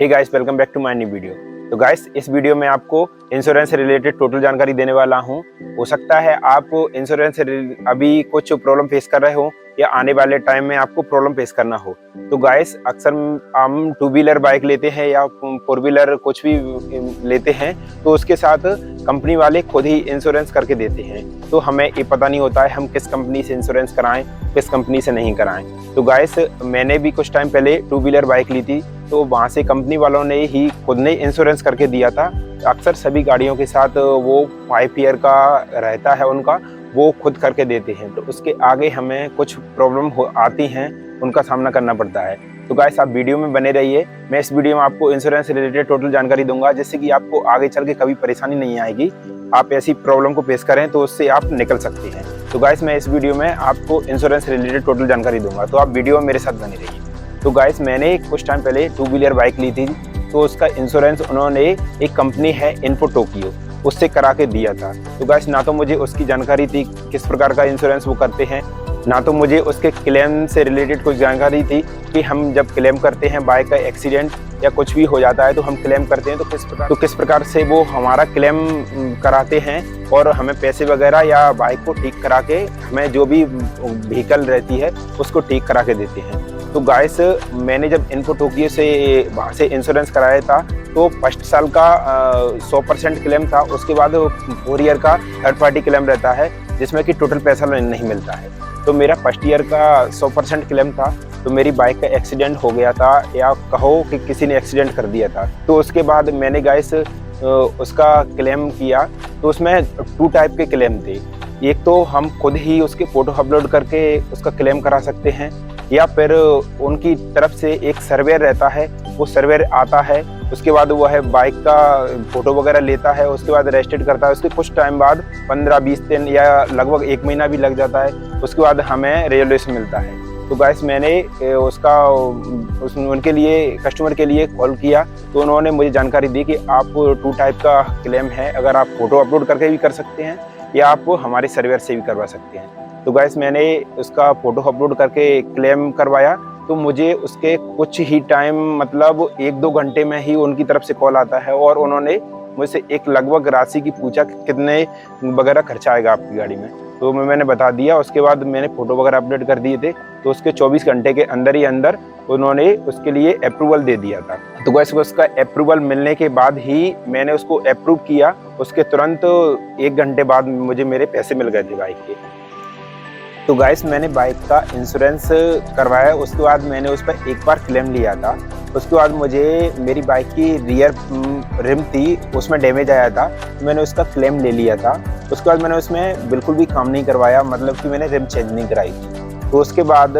Hey guys, welcome back to my new video. तो guys, इस video में आपको इंश्योरेंस से रिलेटेड टोटल जानकारी देने वाला हूं। हो सकता है आप इंश्योरेंस से अभी कुछ प्रॉब्लम फेस कर रहे हो या आने वाले टाइम में आपको प्रॉब्लम फेस करना हो। तो गाइस, अक्सर हम टू व्हीलर बाइक लेते हैं या फोर व्हीलर कुछ भी लेते हैं, तो उसके साथ कंपनी वाले खुद ही इंश्योरेंस करके देते हैं। तो हमें ये पता नहीं होता है हम किस कंपनी से इंश्योरेंस कराएं, किस कंपनी से नहीं कराएं। तो गाइस, मैंने भी कुछ टाइम पहले टू व्हीलर बाइक ली थी, तो वहाँ से कंपनी वालों ने ही खुद ने इंश्योरेंस करके दिया था। अक्सर सभी गाड़ियों के साथ वो 5 ईयर का रहता है उनका, वो खुद करके देते हैं। तो उसके आगे हमें कुछ प्रॉब्लम आती हैं, उनका सामना करना पड़ता है। तो गाइस, आप वीडियो में बने रहिए। मैं इस वीडियो में आपको इंश्योरेंस से रिलेटेड टोटल जानकारी दूंगा, जिससे कि आपको आगे चल के कभी परेशानी नहीं आएगी। आप ऐसी प्रॉब्लम को फेस करें तो उससे आप निकल सकते हैं। तो गाइस, मैं इस वीडियो में आपको इंश्योरेंस से रिलेटेड टोटल जानकारी दूंगा, तो आप वीडियो में मेरे साथ बने रहिए। तो गाइस, मैंने कुछ टाइम पहले टू व्हीलर बाइक ली थी, तो उसका इंश्योरेंस उन्होंने एक कंपनी है इन्फो टोक्यो, उससे करा के दिया था। तो गाइस, ना तो मुझे उसकी जानकारी थी किस प्रकार का इंश्योरेंस वो करते हैं, ना तो मुझे उसके क्लेम से रिलेटेड कुछ जानकारी थी कि हम जब क्लेम करते हैं बाइक का एक्सीडेंट या कुछ भी हो जाता है तो हम क्लेम करते हैं तो किस प्रकार से वो हमारा क्लेम कराते हैं और हमें पैसे वगैरह या बाइक को ठीक करा के हमें जो भी व्हीकल रहती है उसको ठीक करा के देते हैं। तो गाइस, मैंने जब इन्फो टोक्यो से वहाँ से इंश्योरेंस कराया था, तो फर्स्ट साल का 100% क्लेम था। उसके बाद 4 ईयर का थर्ड पार्टी क्लेम रहता है, जिसमें कि टोटल पैसा नहीं मिलता है। तो मेरा फर्स्ट ईयर का 100% क्लेम था। तो मेरी बाइक का एक्सीडेंट हो गया था, या कहो कि किसी ने एक्सीडेंट कर दिया था। तो उसके बाद मैंने गाइस उसका क्लेम किया, तो उसमें 2 टाइप के क्लेम थे। एक तो हम खुद ही उसके फोटो अपलोड करके उसका क्लेम करा सकते हैं, या फिर उनकी तरफ से एक सर्वेयर रहता है, वो सर्वेयर आता है, उसके बाद वो है बाइक का फोटो वगैरह लेता है, उसके बाद रजिस्ट्रेट करता है। उसके कुछ टाइम बाद 15-20 दिन या लगभग 1 महीना भी लग जाता है, उसके बाद हमें रेजोल्यूशन मिलता है। तो गाइस, मैंने उनके लिए कस्टमर के लिए कॉल किया, तो उन्होंने मुझे जानकारी दी कि आप 2 टाइप का क्लेम है, अगर आप फोटो अपलोड करके भी कर सकते हैं या आप हमारे सर्वेयर से भी करवा सकते हैं। तो गाइस, मैंने उसका फोटो अपलोड करके क्लेम करवाया, तो मुझे उसके कुछ ही टाइम मतलब 1-2 घंटे में ही उनकी तरफ से कॉल आता है और उन्होंने मुझसे एक लगभग राशि की पूछा कि कितने वगैरह खर्चा आएगा आपकी गाड़ी में। तो मैंने बता दिया। उसके बाद मैंने फ़ोटो वगैरह अपडेट कर दिए थे, तो उसके 24 घंटे के अंदर ही अंदर उन्होंने उसके लिए अप्रूवल दे दिया था। तो वैसे उसका अप्रूवल मिलने के बाद ही मैंने उसको अप्रूव किया, उसके तुरंत 1 घंटे बाद मुझे मेरे पैसे मिल गए थे बाइक के। तो गाइस, मैंने बाइक का इंश्योरेंस करवाया, उसके बाद मैंने उस पर एक बार क्लेम लिया था। उसके बाद मुझे मेरी बाइक की रियर रिम थी, उसमें डैमेज आया था, तो मैंने उसका क्लेम ले लिया था। उसके बाद मैंने उसमें बिल्कुल भी काम नहीं करवाया, मतलब कि मैंने रिम चेंज नहीं कराई थी। तो उसके बाद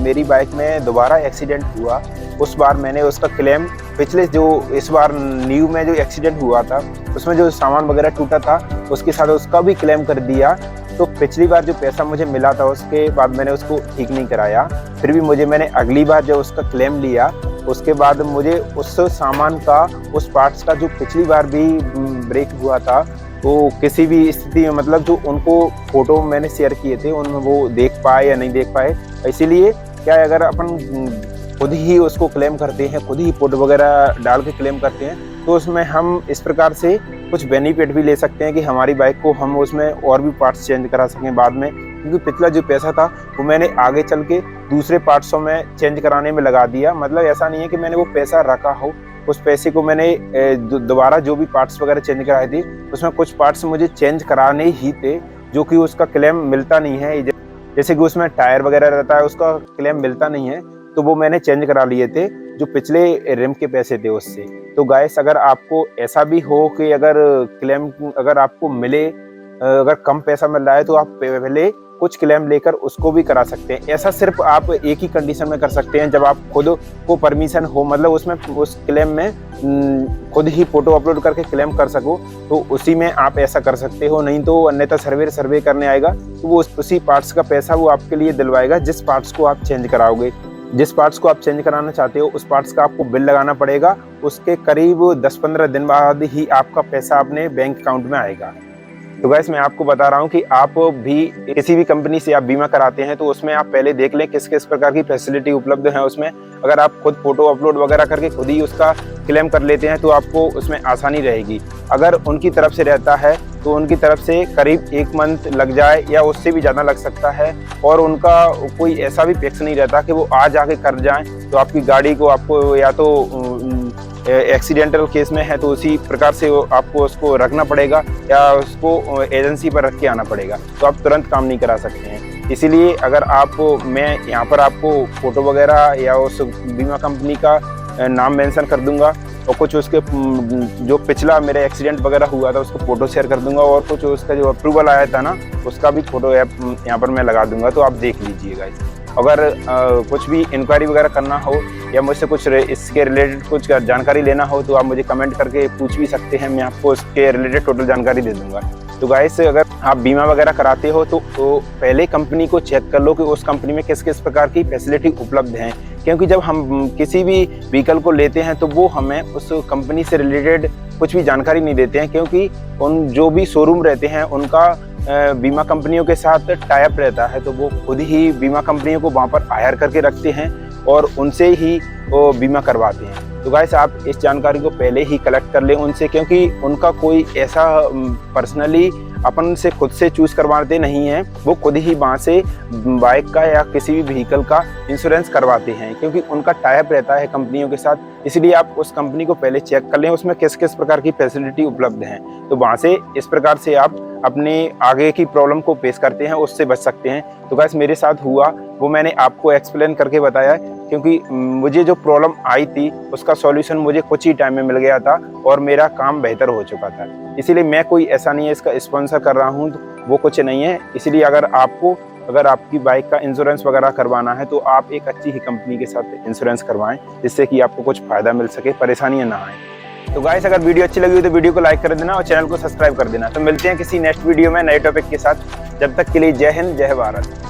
मेरी बाइक में दोबारा एक्सीडेंट हुआ। उस बार मैंने उसका क्लेम पिछले जो इस बार न्यू में जो एक्सीडेंट हुआ था उसमें जो सामान वगैरह टूटा था उसके साथ उसका भी क्लेम कर दिया। तो पिछली बार जो पैसा मुझे मिला था उसके बाद मैंने उसको ठीक नहीं कराया। फिर भी मैंने अगली बार जो उसका क्लेम लिया, उसके बाद मुझे उस सामान का, उस पार्ट्स का जो पिछली बार भी ब्रेक हुआ था, तो किसी भी स्थिति में मतलब जो उनको फोटो मैंने शेयर किए थे उनमें वो देख पाए या नहीं देख पाए। इसीलिए क्या है, अगर अपन खुद ही उसको क्लेम करते हैं, खुद ही फोटो वगैरह डाल के क्लेम करते हैं, तो उसमें हम इस प्रकार से कुछ बेनिफिट भी ले सकते हैं कि हमारी बाइक को हम उसमें और भी पार्ट्स चेंज करा सकें बाद में। क्योंकि पिछला जो पैसा था वो मैंने आगे चल के दूसरे पार्ट्सों में चेंज कराने में लगा दिया। मतलब ऐसा नहीं है कि मैंने वो पैसा रखा हो, उस पैसे को मैंने दोबारा जो भी पार्ट्स वगैरह चेंज कराए थे उसमें कुछ पार्ट्स मुझे चेंज कराने ही थे, जो कि उसका क्लेम मिलता नहीं है। जैसे कि उसमें टायर वगैरह रहता है, उसका क्लेम मिलता नहीं है, तो वो मैंने चेंज करा लिए थे जो पिछले रिम के पैसे थे उससे। तो गाइस, अगर आपको ऐसा भी हो कि अगर क्लेम अगर आपको मिले, अगर कम पैसा मिल रहा है, तो आप पहले कुछ क्लेम लेकर उसको भी करा सकते हैं। ऐसा सिर्फ आप एक ही कंडीशन में कर सकते हैं, जब आप खुद को परमिशन हो, मतलब उसमें उस क्लेम में खुद ही फोटो अपलोड करके क्लेम कर सको, तो उसी में आप ऐसा कर सकते हो। नहीं तो अन्यथा सर्वे करने आएगा, तो वो उसी पार्ट्स का पैसा वो आपके लिए दिलवाएगा जिस पार्ट्स को आप चेंज कराओगे। जिस पार्ट्स को आप चेंज कराना चाहते हो उस पार्ट्स का आपको बिल लगाना पड़ेगा। उसके करीब 10-15 दिन बाद ही आपका पैसा अपने बैंक अकाउंट में आएगा। तो गाइस मैं आपको बता रहा हूँ कि आप भी किसी भी कंपनी से आप बीमा कराते हैं तो उसमें आप पहले देख लें किस किस प्रकार की फैसिलिटी उपलब्ध है उसमें। अगर आप खुद फोटो अपलोड वगैरह करके खुद ही उसका क्लेम कर लेते हैं तो आपको उसमें आसानी रहेगी। अगर उनकी तरफ से रहता है तो उनकी तरफ से करीब 1 मंथ लग जाए या उससे भी ज़्यादा लग सकता है, और उनका कोई ऐसा भी फिक्स नहीं रहता कि वो आज आके कर जाएं। तो आपकी गाड़ी को आपको या तो एक्सीडेंटल केस में है तो उसी प्रकार से आपको उसको रखना पड़ेगा या उसको एजेंसी पर रख के आना पड़ेगा, तो आप तुरंत काम नहीं करा सकते हैं। इसीलिए अगर आप मैं यहाँ पर आपको फ़ोटो वगैरह या उस बीमा कंपनी का नाम मेंशन कर दूंगा, और कुछ उसके जो पिछला मेरा एक्सीडेंट वगैरह हुआ था उसको फ़ोटो शेयर कर दूंगा, और कुछ उसका जो अप्रूवल आया था ना उसका भी फ़ोटो यहाँ पर मैं लगा दूंगा, तो आप देख लीजिएगा। अगर कुछ भी इंक्वायरी वगैरह करना हो या मुझसे कुछ इसके रिलेटेड कुछ जानकारी लेना हो तो आप मुझे कमेंट करके पूछ भी सकते हैं, मैं आपको इसके रिलेटेड टोटल जानकारी दे दूंगा। तो गाइस अगर आप बीमा वगैरह कराते हो तो पहले कंपनी को चेक कर लो कि उस कंपनी में किस किस प्रकार की फैसिलिटी उपलब्ध हैं, क्योंकि जब हम किसी भी व्हीकल को लेते हैं तो वो हमें उस कंपनी से रिलेटेड कुछ भी जानकारी नहीं देते हैं, क्योंकि उन जो भी शोरूम रहते हैं उनका बीमा कंपनियों के साथ टाई अप रहता है, तो वो खुद ही बीमा कंपनियों को वहाँ पर हायर करके रखते हैं और उनसे ही वो बीमा करवाते हैं। तो गाइस आप इस जानकारी को पहले ही कलेक्ट कर लें उनसे, क्योंकि उनका कोई ऐसा पर्सनली अपन से खुद से चूज करवाते नहीं हैं, वो खुद ही वहाँ से बाइक का या किसी भी व्हीकल का इंश्योरेंस करवाते हैं, क्योंकि उनका टाई अप रहता है कंपनियों के साथ। इसलिए आप उस कंपनी को पहले चेक कर लें उसमें किस किस प्रकार की फैसिलिटी उपलब्ध हैं, तो वहाँ से इस प्रकार से आप अपने आगे की प्रॉब्लम को फेस करते हैं, उससे बच सकते हैं। तो गाइस मेरे साथ हुआ वो मैंने आपको एक्सप्लेन करके बताया, क्योंकि मुझे जो प्रॉब्लम आई थी उसका सॉल्यूशन मुझे कुछ ही टाइम में मिल गया था और मेरा काम बेहतर हो चुका था। इसीलिए मैं कोई ऐसा नहीं है इसका स्पॉन्सर कर रहा हूँ, तो वो कुछ नहीं है। इसलिए अगर आपकी बाइक का इंश्योरेंस वगैरह करवाना है तो आप एक अच्छी ही कंपनी के साथ इंश्योरेंस करवाएं, जिससे कि आपको कुछ फ़ायदा मिल सके, परेशानियाँ ना आए। तो गाइस अगर वीडियो अच्छी लगी हो तो वीडियो को लाइक कर देना और चैनल को सब्सक्राइब कर देना। तो मिलते हैं किसी नेक्स्ट वीडियो में नए टॉपिक के साथ। जब तक के लिए जय हिंद, जय भारत।